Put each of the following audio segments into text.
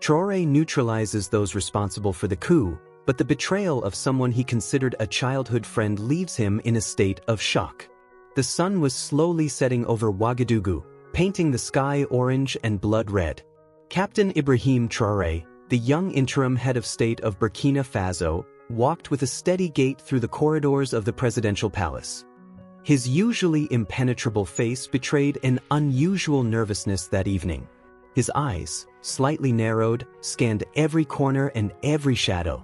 Traoré neutralizes those responsible for the coup, but the betrayal of someone he considered a childhood friend leaves him in a state of shock. The sun was slowly setting over Ouagadougou, painting the sky orange and blood red. Captain Ibrahim Traoré, the young interim head of state of Burkina Faso, walked with a steady gait through the corridors of the presidential palace. His usually impenetrable face betrayed an unusual nervousness that evening. His eyes, slightly narrowed, scanned every corner and every shadow.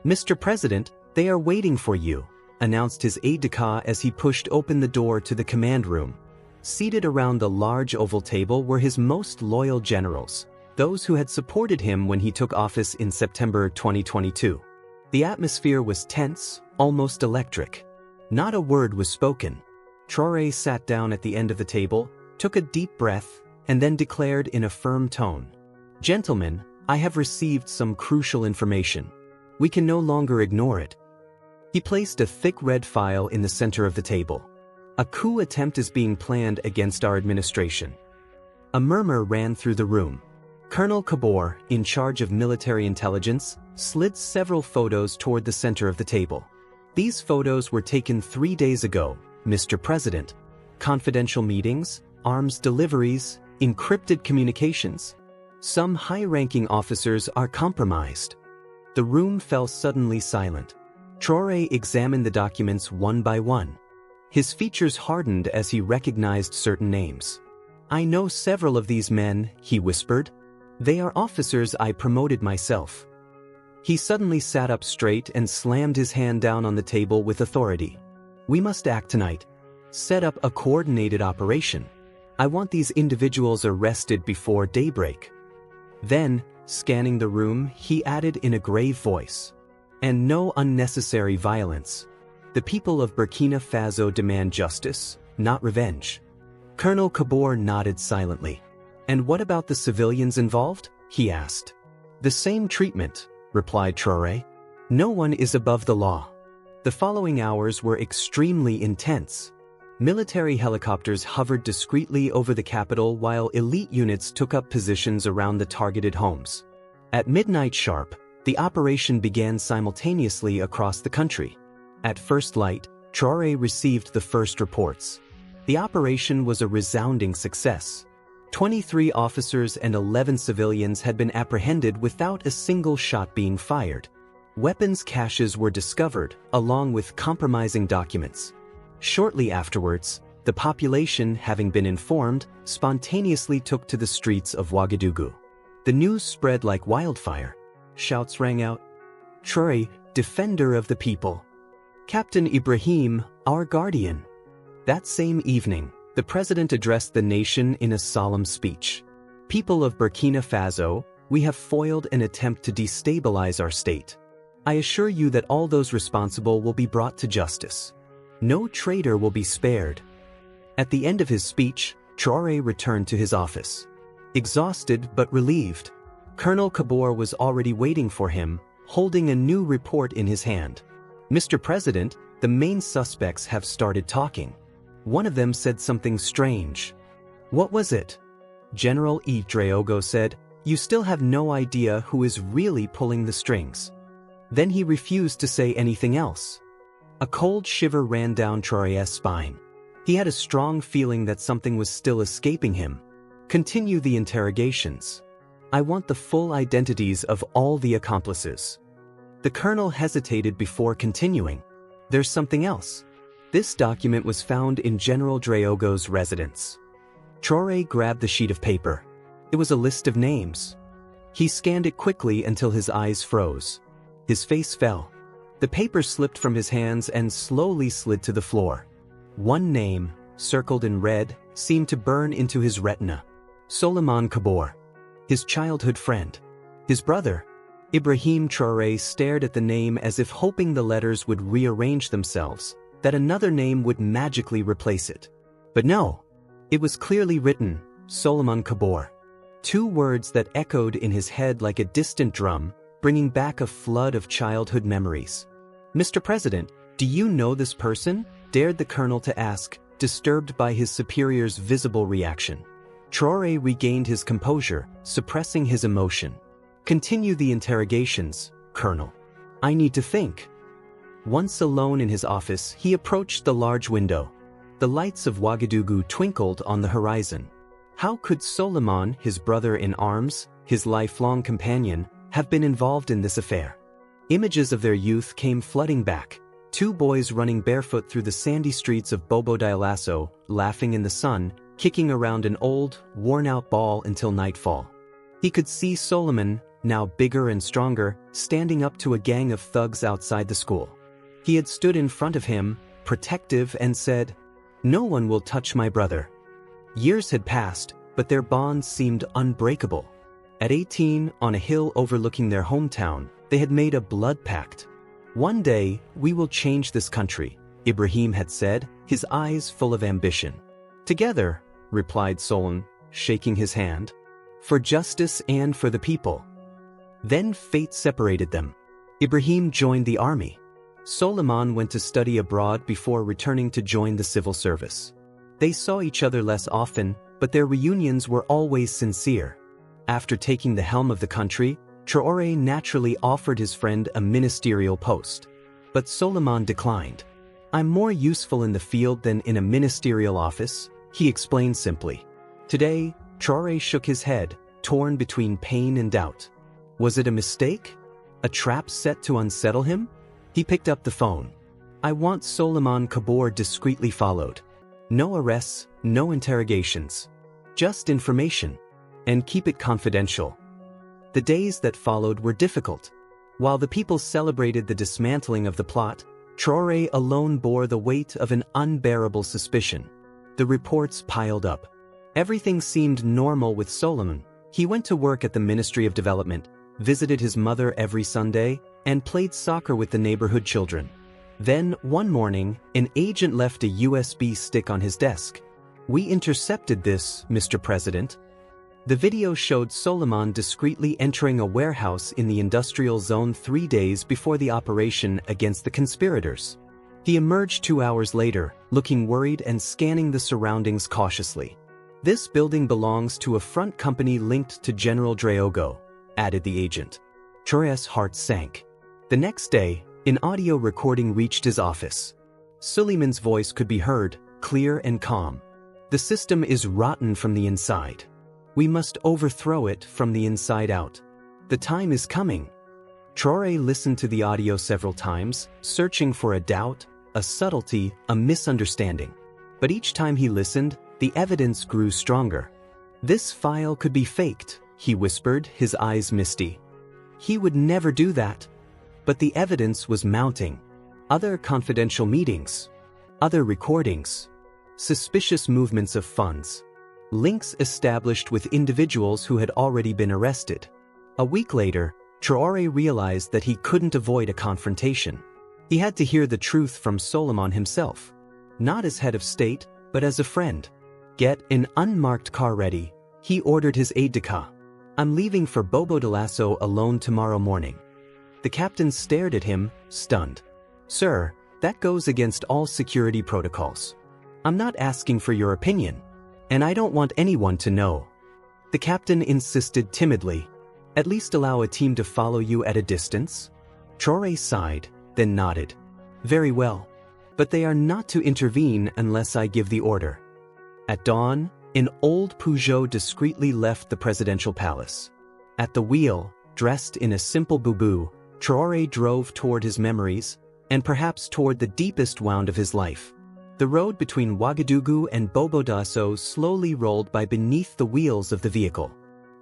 "Mr. President, they are waiting for you," announced his aide-de-camp as he pushed open the door to the command room. Seated around the large oval table were his most loyal generals, those who had supported him when he took office in September 2022. The atmosphere was tense, almost electric. Not a word was spoken. Traoré sat down at the end of the table, took a deep breath, and then declared in a firm tone, "Gentlemen, I have received some crucial information. We can no longer ignore it." He placed a thick red file in the center of the table. "A coup attempt is being planned against our administration." A murmur ran through the room. Colonel Kabor, in charge of military intelligence, slid several photos toward the center of the table. "These photos were taken 3 days ago, Mr. President. Confidential meetings, arms deliveries, encrypted communications. Some high-ranking officers are compromised." The room fell suddenly silent. Traoré examined the documents one by one. His features hardened as he recognized certain names. "I know several of these men," he whispered. "They are officers I promoted myself." He suddenly sat up straight and slammed his hand down on the table with authority. "We must act tonight. Set up a coordinated operation. I want these individuals arrested before daybreak." Then, scanning the room, he added in a grave voice, "And no unnecessary violence. The people of Burkina Faso demand justice, not revenge." Colonel Kabor nodded silently. "And what about the civilians involved?" he asked. "The same treatment," replied Traoré. "No one is above the law." The following hours were extremely intense. Military helicopters hovered discreetly over the capital while elite units took up positions around the targeted homes. At midnight sharp, the operation began simultaneously across the country. At first light, Traoré received the first reports. The operation was a resounding success. 23 officers and 11 civilians had been apprehended without a single shot being fired. Weapons caches were discovered, along with compromising documents. Shortly afterwards, the population, having been informed, spontaneously took to the streets of Ouagadougou. The news spread like wildfire. Shouts rang out, "Traoré, defender of the people. Captain Ibrahim, our guardian." That same evening, the president addressed the nation in a solemn speech. "People of Burkina Faso, we have foiled an attempt to destabilize our state. I assure you that all those responsible will be brought to justice. No traitor will be spared." At the end of his speech, Traoré returned to his office. Exhausted but relieved. Colonel Kabor was already waiting for him, holding a new report in his hand. "Mr. President, the main suspects have started talking. One of them said something strange." "What was it?" General Ibrahim said, "You still have no idea who is really pulling the strings." Then he refused to say anything else. A cold shiver ran down Traoré's spine. He had a strong feeling that something was still escaping him. "Continue the interrogations. I want the full identities of all the accomplices." The colonel hesitated before continuing. "There's something else." This document was found in General Draogo's residence. Traoré grabbed the sheet of paper. It was a list of names. He scanned it quickly until his eyes froze. His face fell. The paper slipped from his hands and slowly slid to the floor. One name, circled in red, seemed to burn into his retina. Souleymane Kabor. His childhood friend. His brother. Ibrahim Traoré stared at the name as if hoping the letters would rearrange themselves, that another name would magically replace it. But no. It was clearly written, Souleymane Kabor. 2 words that echoed in his head like a distant drum, bringing back a flood of childhood memories. "Mr. President, do you know this person?" dared the colonel to ask, disturbed by his superior's visible reaction. Traoré regained his composure, suppressing his emotion. Continue the interrogations, Colonel. I need to think. Once alone in his office, he approached the large window. The lights of Ouagadougou twinkled on the horizon. How could Soliman, his brother in arms, his lifelong companion, have been involved in this affair? Images of their youth came flooding back. Two boys running barefoot through the sandy streets of Bobo Dioulasso, laughing in the sun, kicking around an old, worn-out ball until nightfall. He could see Soliman, now bigger and stronger, standing up to a gang of thugs outside the school. He had stood in front of him, protective, and said, "No one will touch my brother." Years had passed, but their bonds seemed unbreakable. At 18, on a hill overlooking their hometown, they had made a blood pact. "One day, we will change this country," Ibrahim had said, his eyes full of ambition. "Together," replied Solon, shaking his hand, "for justice and for the people." Then fate separated them. Ibrahim joined the army. Soliman went to study abroad before returning to join the civil service. They saw each other less often, but their reunions were always sincere. After taking the helm of the country, Traoré naturally offered his friend a ministerial post. But Soliman declined. "I'm more useful in the field than in a ministerial office," he explained simply. Today, Traoré shook his head, torn between pain and doubt. Was it a mistake? A trap set to unsettle him? He picked up the phone. "I want Soliman Kabor," discreetly followed. "No arrests, no interrogations. Just information. And keep it confidential." The days that followed were difficult. While the people celebrated the dismantling of the plot, Traoré alone bore the weight of an unbearable suspicion. The reports piled up. Everything seemed normal with Soliman. He went to work at the Ministry of Development, visited his mother every Sunday, and played soccer with the neighborhood children. Then, one morning, an agent left a USB stick on his desk. "We intercepted this, Mr. President." The video showed Soliman discreetly entering a warehouse in the industrial zone 3 days before the operation against the conspirators. He emerged 2 hours later, looking worried and scanning the surroundings cautiously. "This building belongs to a front company linked to General Draogo," added the agent. Traoré's heart sank. The next day, an audio recording reached his office. Suleiman's voice could be heard, clear and calm. "The system is rotten from the inside. We must overthrow it from the inside out. The time is coming." Traoré listened to the audio several times, searching for a doubt, a subtlety, a misunderstanding. But each time he listened, the evidence grew stronger. "This file could be faked," he whispered, his eyes misty. He would never do that. But the evidence was mounting. Other confidential meetings. Other recordings. Suspicious movements of funds. Links established with individuals who had already been arrested. A week later, Traoré realized that he couldn't avoid a confrontation. He had to hear the truth from Soliman himself. Not as head of state, but as a friend. "Get an unmarked car ready," he ordered his aide-de-camp. "I'm leaving for Bobo Dioulasso alone tomorrow morning." The captain stared at him, stunned. "Sir, that goes against all security protocols. I'm not asking for your opinion. And I don't want anyone to know." The captain insisted timidly. "At least allow a team to follow you at a distance." Traoré sighed, then nodded. "Very well. But they are not to intervene unless I give the order." At dawn, an old Peugeot discreetly left the presidential palace. At the wheel, dressed in a simple boubou, Traoré drove toward his memories, and perhaps toward the deepest wound of his life. The road between Ouagadougou and Bobo Dioulasso slowly rolled by beneath the wheels of the vehicle.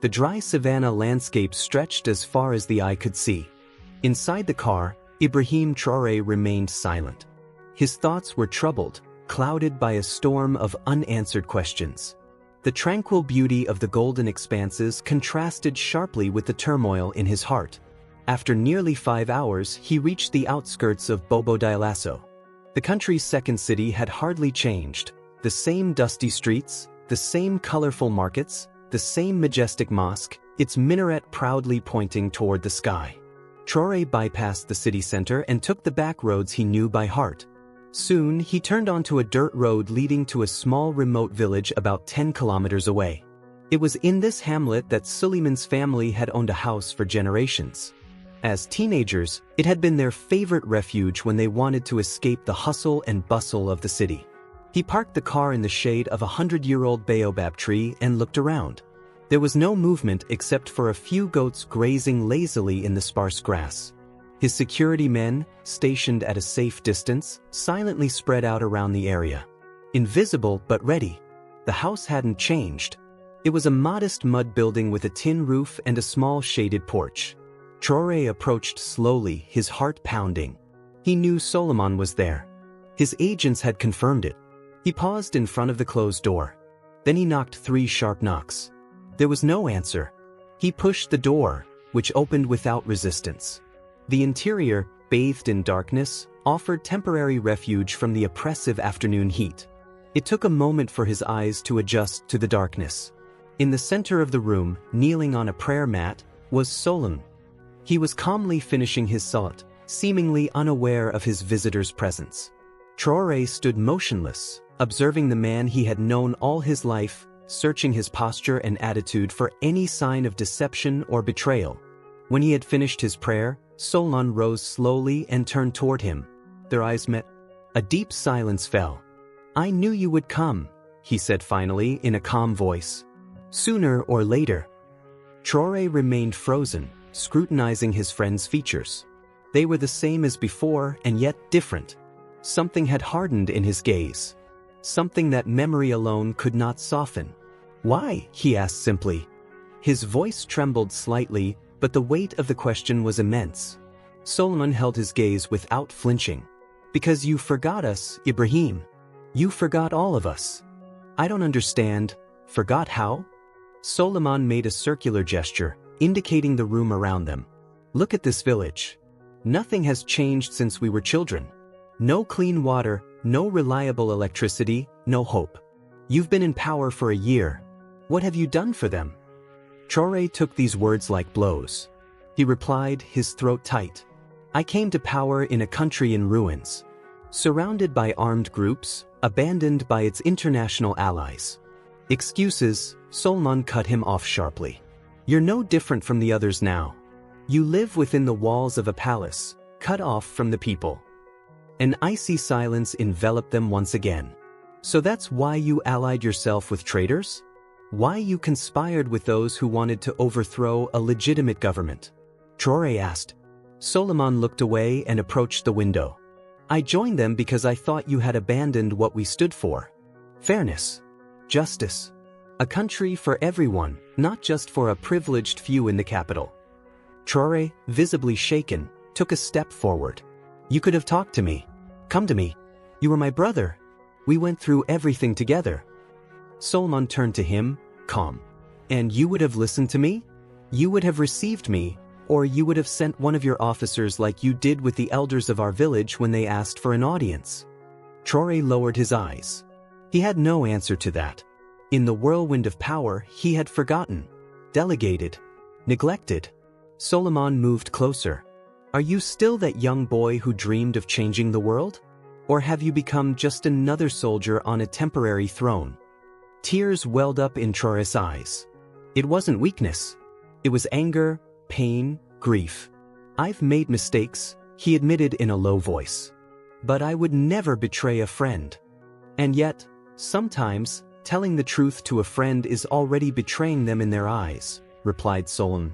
The dry savanna landscape stretched as far as the eye could see. Inside the car, Ibrahim Traoré remained silent. His thoughts were troubled, clouded by a storm of unanswered questions. The tranquil beauty of the golden expanses contrasted sharply with the turmoil in his heart. After nearly 5 hours, he reached the outskirts of Bobo Dioulasso. The country's second city had hardly changed. The same dusty streets, the same colorful markets, the same majestic mosque, its minaret proudly pointing toward the sky. Traoré bypassed the city center and took the back roads he knew by heart. Soon, he turned onto a dirt road leading to a small remote village about 10 kilometers away. It was in this hamlet that Suleiman's family had owned a house for generations. As teenagers, it had been their favorite refuge when they wanted to escape the hustle and bustle of the city. He parked the car in the shade of a 100-year-old baobab tree and looked around. There was no movement except for a few goats grazing lazily in the sparse grass. His security men, stationed at a safe distance, silently spread out around the area. Invisible but ready. The house hadn't changed. It was a modest mud building with a tin roof and a small shaded porch. Traoré approached slowly, his heart pounding. He knew Solomon was there. His agents had confirmed it. He paused in front of the closed door. Then he knocked 3 sharp knocks. There was no answer. He pushed the door, which opened without resistance. The interior, bathed in darkness, offered temporary refuge from the oppressive afternoon heat. It took a moment for his eyes to adjust to the darkness. In the center of the room, kneeling on a prayer mat, was Solomon. He was calmly finishing his salat, seemingly unaware of his visitor's presence. Traoré stood motionless, observing the man he had known all his life, searching his posture and attitude for any sign of deception or betrayal. When he had finished his prayer, Solomon rose slowly and turned toward him. Their eyes met. A deep silence fell. "I knew you would come," he said finally in a calm voice. "Sooner or later." Traoré remained frozen, scrutinizing his friend's features. They were the same as before and yet different. Something had hardened in his gaze. Something that memory alone could not soften. "Why?" he asked simply. His voice trembled slightly, but the weight of the question was immense. Solomon held his gaze without flinching. "Because you forgot us, Ibrahim. You forgot all of us." "I don't understand. Forgot how?" Solomon made a circular gesture, indicating the room around them. "Look at this village. Nothing has changed since we were children. No clean water, no reliable electricity, no hope. You've been in power for a year. What have you done for them?" Traoré took these words like blows. He replied, his throat tight. "I came to power in a country in ruins. Surrounded by armed groups, abandoned by its international allies." "Excuses," Solomon cut him off sharply. "You're no different from the others now. You live within the walls of a palace, cut off from the people." An icy silence enveloped them once again. "So that's why you allied yourself with traitors? Why you conspired with those who wanted to overthrow a legitimate government?" Traoré asked. Solomon looked away and approached the window. "I joined them because I thought you had abandoned what we stood for. Fairness. Justice. A country for everyone, not just for a privileged few in the capital." Traoré, visibly shaken, took a step forward. "You could have talked to me. Come to me. You were my brother. We went through everything together." Solomon turned to him, calm. "And you would have listened to me? You would have received me, or you would have sent one of your officers like you did with the elders of our village when they asked for an audience." Traoré lowered his eyes. He had no answer to that. In the whirlwind of power, he had forgotten, delegated, neglected. Solomon moved closer. "Are you still that young boy who dreamed of changing the world? Or have you become just another soldier on a temporary throne?" Tears welled up in Traoré's eyes. It wasn't weakness. It was anger, pain, grief. "I've made mistakes," he admitted in a low voice. "But I would never betray a friend. And yet, sometimes, telling the truth to a friend is already betraying them in their eyes," replied Solomon.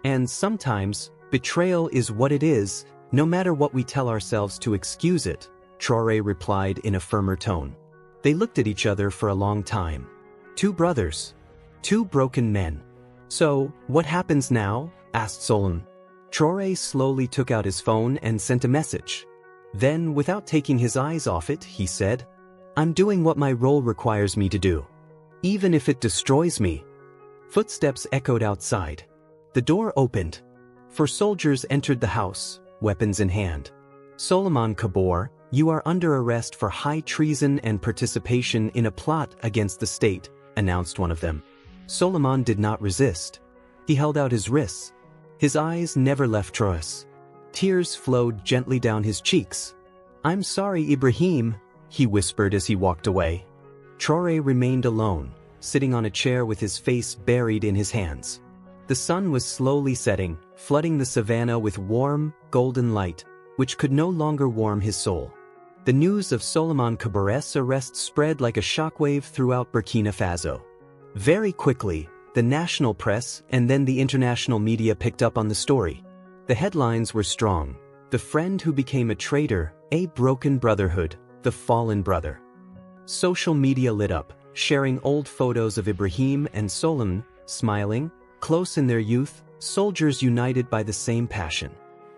"And sometimes, betrayal is what it is, no matter what we tell ourselves to excuse it," Traoré replied in a firmer tone. They looked at each other for a long time. Two brothers. Two broken men. "So, what happens now?" asked Solomon. Traoré slowly took out his phone and sent a message. Then, without taking his eyes off it, he said, "I'm doing what my role requires me to do. Even if it destroys me." Footsteps echoed outside. The door opened. 4 soldiers entered the house, weapons in hand. "Solomon Kabor, you are under arrest for high treason and participation in a plot against the state," announced one of them. Solomon did not resist. He held out his wrists. His eyes never left Traoré. Tears flowed gently down his cheeks. "I'm sorry, Ibrahim," he whispered as he walked away. Traoré remained alone, sitting on a chair with his face buried in his hands. The sun was slowly setting, flooding the savannah with warm, golden light, which could no longer warm his soul. The news of Souleymane Kabour's arrest spread like a shockwave throughout Burkina Faso. Very quickly, the national press and then the international media picked up on the story. The headlines were strong. The friend who became a traitor, a broken brotherhood, the fallen brother. Social media lit up, sharing old photos of Ibrahim and Souleymane, smiling, close in their youth, soldiers united by the same passion.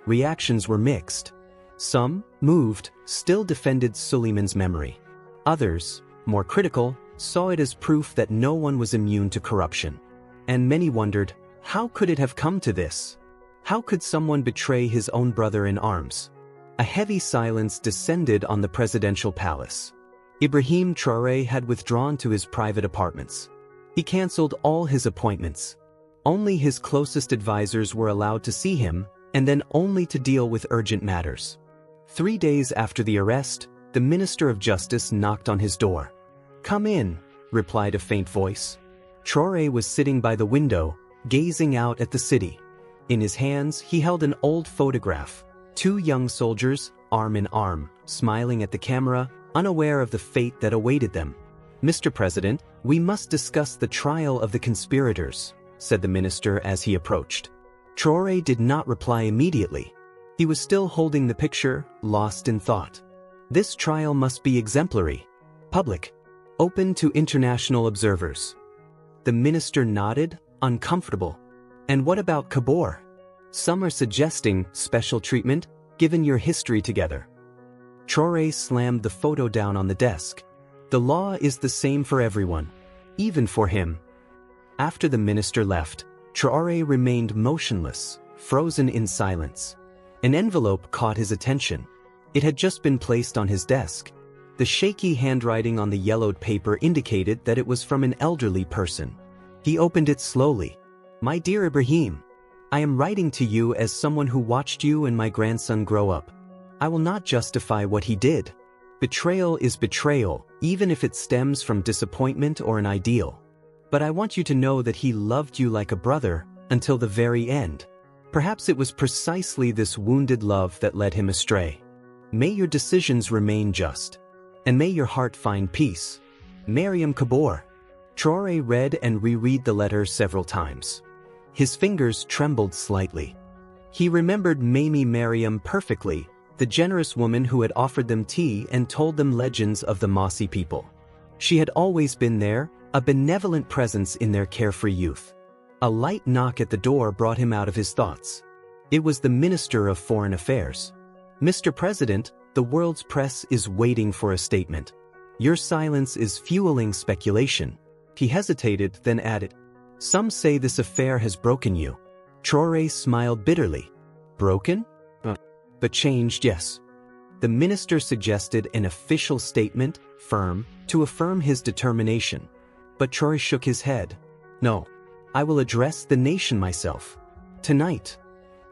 Reactions were mixed. Some, moved, still defended Souleymane's memory. Others, more critical, saw it as proof that no one was immune to corruption. And many wondered, how could it have come to this? How could someone betray his own brother in arms? A heavy silence descended on the presidential palace. Ibrahim Traoré had withdrawn to his private apartments. He cancelled all his appointments. Only his closest advisors were allowed to see him, and then only to deal with urgent matters. 3 days after the arrest, the Minister of Justice knocked on his door. "Come in," replied a faint voice. Traoré was sitting by the window, gazing out at the city. In his hands, he held an old photograph. 2 young soldiers, arm in arm, smiling at the camera, unaware of the fate that awaited them. "Mr. President, we must discuss the trial of the conspirators," said the minister as he approached. Traoré did not reply immediately. He was still holding the picture, lost in thought. This trial must be exemplary, public, open to international observers. The minister nodded, uncomfortable. "And what about Kabour? Some are suggesting special treatment, given your history together." Traoré slammed the photo down on the desk. "The law is the same for everyone, even for him." After the minister left, Traoré remained motionless, frozen in silence. An envelope caught his attention. It had just been placed on his desk. The shaky handwriting on the yellowed paper indicated that it was from an elderly person. He opened it slowly. "My dear Ibrahim, I am writing to you as someone who watched you and my grandson grow up. I will not justify what he did. Betrayal is betrayal, even if it stems from disappointment or an ideal. But I want you to know that he loved you like a brother, until the very end. Perhaps it was precisely this wounded love that led him astray. May your decisions remain just. And may your heart find peace. Mariam Kabour." Traoré read and reread the letter several times. His fingers trembled slightly. He remembered Mamie Mariam perfectly, the generous woman who had offered them tea and told them legends of the Mossi people. She had always been there, a benevolent presence in their carefree youth. A light knock at the door brought him out of his thoughts. It was the Minister of Foreign Affairs. "Mr. President, the world's press is waiting for a statement. Your silence is fueling speculation." He hesitated, then added, "Some say this affair has broken you." Traoré smiled bitterly. "Broken? But changed, yes." The minister suggested an official statement, firm, to affirm his determination. But Traoré shook his head. "No. I will address the nation myself. Tonight."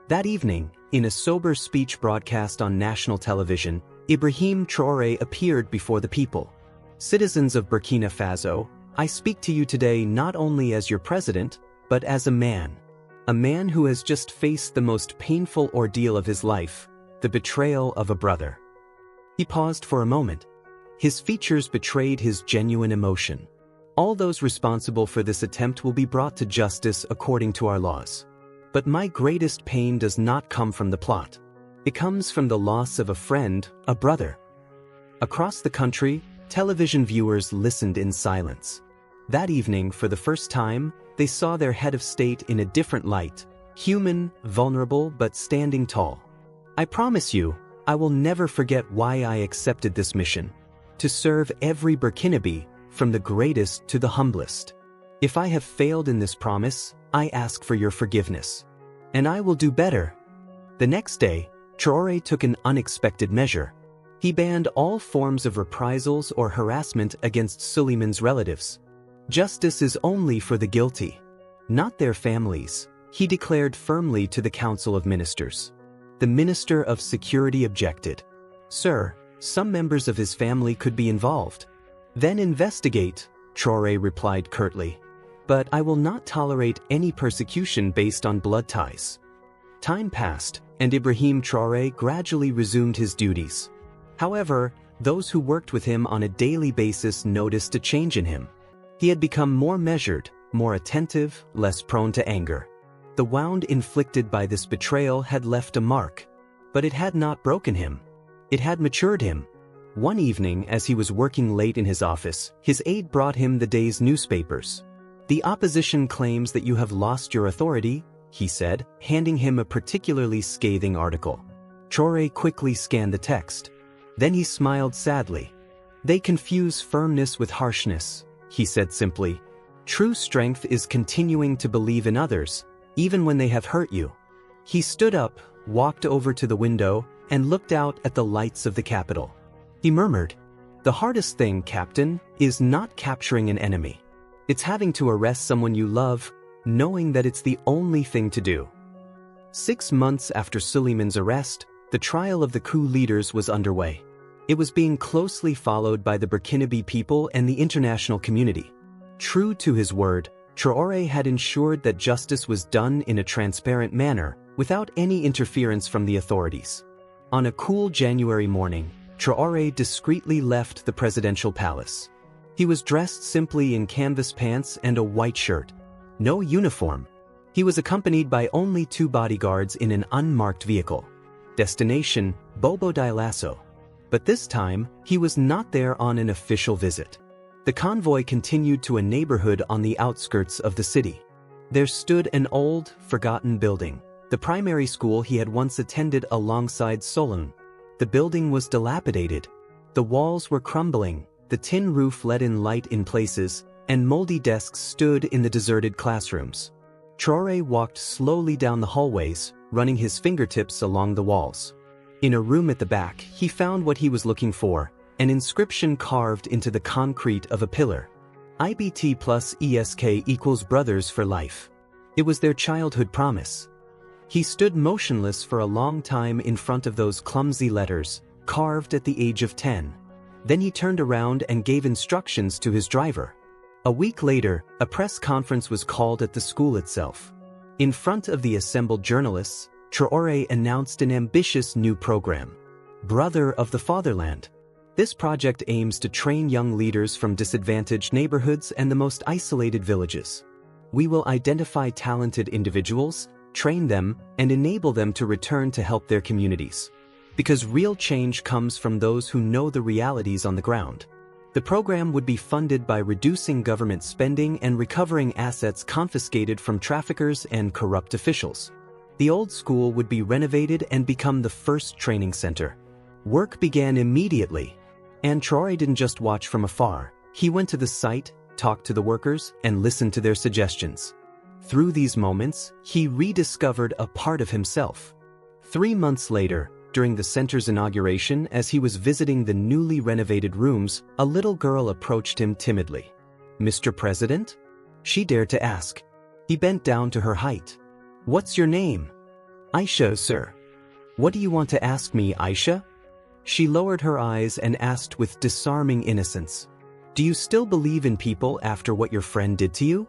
That evening, in a sober speech broadcast on national television, Ibrahim Traoré appeared before the people. "Citizens of Burkina Faso, I speak to you today not only as your president, but as a man who has just faced the most painful ordeal of his life, the betrayal of a brother." He paused for a moment. His features betrayed his genuine emotion. "All those responsible for this attempt will be brought to justice according to our laws. But my greatest pain does not come from the plot. It comes from the loss of a friend, a brother." Across the country, television viewers listened in silence. That evening, for the first time, they saw their head of state in a different light, human, vulnerable, but standing tall. "I promise you, I will never forget why I accepted this mission. To serve every Burkinabe, from the greatest to the humblest. If I have failed in this promise, I ask for your forgiveness. And I will do better." The next day, Traoré took an unexpected measure. He banned all forms of reprisals or harassment against Souleymane's relatives. Justice is only for the guilty, not their families, he declared firmly to the Council of Ministers. The Minister of Security objected. "Sir, some members of his family could be involved." "Then investigate," Traoré replied curtly. "But I will not tolerate any persecution based on blood ties." Time passed, and Ibrahim Traoré gradually resumed his duties. However, those who worked with him on a daily basis noticed a change in him. He had become more measured, more attentive, less prone to anger. The wound inflicted by this betrayal had left a mark. But it had not broken him. It had matured him. One evening, as he was working late in his office, his aide brought him the day's newspapers. "The opposition claims that you have lost your authority," he said, handing him a particularly scathing article. Traoré quickly scanned the text. Then he smiled sadly. "They confuse firmness with harshness," he said simply. "True strength is continuing to believe in others, even when they have hurt you." He stood up, walked over to the window, and looked out at the lights of the capital. He murmured, "The hardest thing, Captain, is not capturing an enemy. It's having to arrest someone you love, knowing that it's the only thing to do." 6 months after Suleiman's arrest, the trial of the coup leaders was underway. It was being closely followed by the Burkinabe people and the international community. True to his word, Traoré had ensured that justice was done in a transparent manner, without any interference from the authorities. On a cool January morning, Traoré discreetly left the presidential palace. He was dressed simply in canvas pants and a white shirt. No uniform. He was accompanied by only 2 bodyguards in an unmarked vehicle. Destination, Bobo Dioulasso. But this time, he was not there on an official visit. The convoy continued to a neighborhood on the outskirts of the city. There stood an old, forgotten building, the primary school he had once attended alongside Solon. The building was dilapidated. The walls were crumbling, the tin roof let in light in places, and moldy desks stood in the deserted classrooms. Traoré walked slowly down the hallways, running his fingertips along the walls. In a room at the back, he found what he was looking for, an inscription carved into the concrete of a pillar. IBT plus ESK equals brothers for life. It was their childhood promise. He stood motionless for a long time in front of those clumsy letters, carved at the age of 10. Then he turned around and gave instructions to his driver. A week later, a press conference was called at the school itself. In front of the assembled journalists, Traoré announced an ambitious new program. Brother of the Fatherland. This project aims to train young leaders from disadvantaged neighborhoods and the most isolated villages. We will identify talented individuals, train them, and enable them to return to help their communities. Because real change comes from those who know the realities on the ground. The program would be funded by reducing government spending and recovering assets confiscated from traffickers and corrupt officials. The old school would be renovated and become the first training center. Work began immediately. And Traoré didn't just watch from afar. He went to the site, talked to the workers, and listened to their suggestions. Through these moments, he rediscovered a part of himself. 3 months later, during the center's inauguration, as he was visiting the newly renovated rooms, a little girl approached him timidly. "Mr. President?" she dared to ask. He bent down to her height. "What's your name?" "Aisha, sir." "What do you want to ask me, Aisha?" She lowered her eyes and asked with disarming innocence. "Do you still believe in people after what your friend did to you?"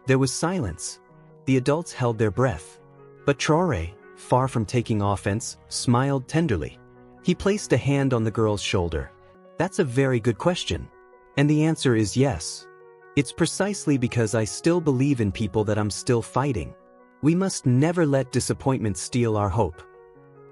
There was silence. The adults held their breath. But Traoré, far from taking offense, smiled tenderly. He placed a hand on the girl's shoulder. "That's a very good question. And the answer is yes. It's precisely because I still believe in people that I'm still fighting. We must never let disappointment steal our hope."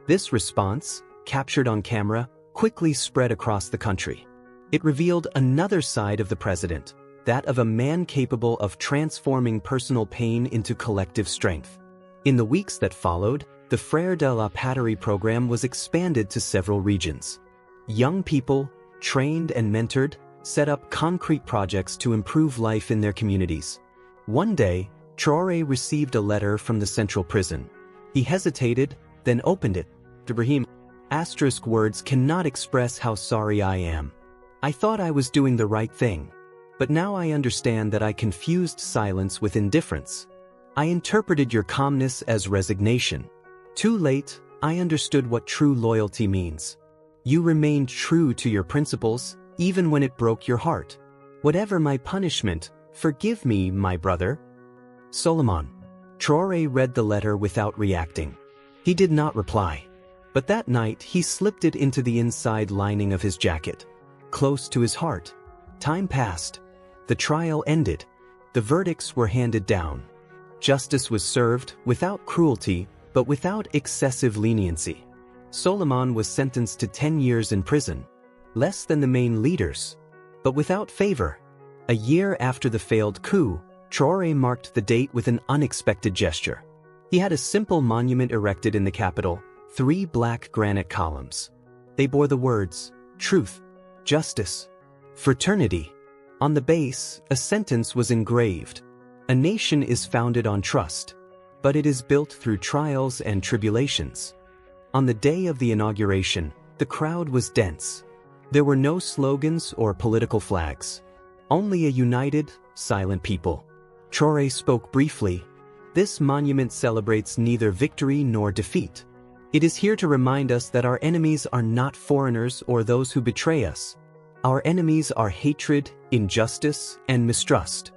This response, captured on camera, quickly spread across the country. It revealed another side of the president, that of a man capable of transforming personal pain into collective strength. In the weeks that followed, the Frères de la Patrie program was expanded to several regions. Young people, trained and mentored, set up concrete projects to improve life in their communities. One day, Traoré received a letter from the central prison. He hesitated, then opened it. "Ibrahim, asterisk words cannot express how sorry I am. I thought I was doing the right thing. But now I understand that I confused silence with indifference. I interpreted your calmness as resignation. Too late, I understood what true loyalty means. You remained true to your principles, even when it broke your heart. Whatever my punishment, forgive me, my brother. Solomon. Traoré read the letter without reacting. He did not reply. But that night he slipped it into the inside lining of his jacket, close to his heart. Time passed. The trial ended. The verdicts were handed down. Justice was served without cruelty, but without excessive leniency. Solomon was sentenced to 10 years in prison, less than the main leaders, but without favor. A year after the failed coup, Traoré marked the date with an unexpected gesture. He had a simple monument erected in the capital, 3 black granite columns. They bore the words, truth, justice, fraternity. On the base, a sentence was engraved. A nation is founded on trust, but it is built through trials and tribulations. On the day of the inauguration, the crowd was dense. There were no slogans or political flags. Only a united, silent people. Traoré spoke briefly. This monument celebrates neither victory nor defeat. It is here to remind us that our enemies are not foreigners or those who betray us. Our enemies are hatred, injustice, and mistrust.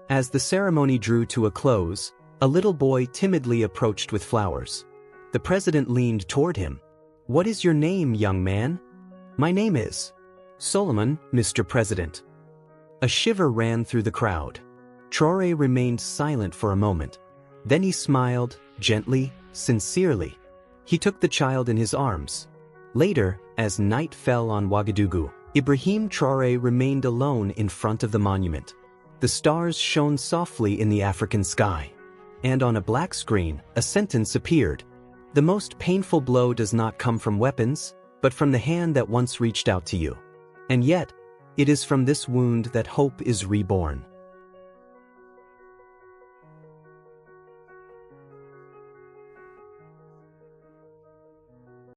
As the ceremony drew to a close, a little boy timidly approached with flowers. The president leaned toward him. What is your name, young man? My name is Solomon, Mr. President. A shiver ran through the crowd. Traoré remained silent for a moment. Then he smiled, gently, sincerely. He took the child in his arms. Later, as night fell on Ouagadougou, Ibrahim Traoré remained alone in front of the monument. The stars shone softly in the African sky. And on a black screen, a sentence appeared. The most painful blow does not come from weapons, but from the hand that once reached out to you. And yet, it is from this wound that hope is reborn.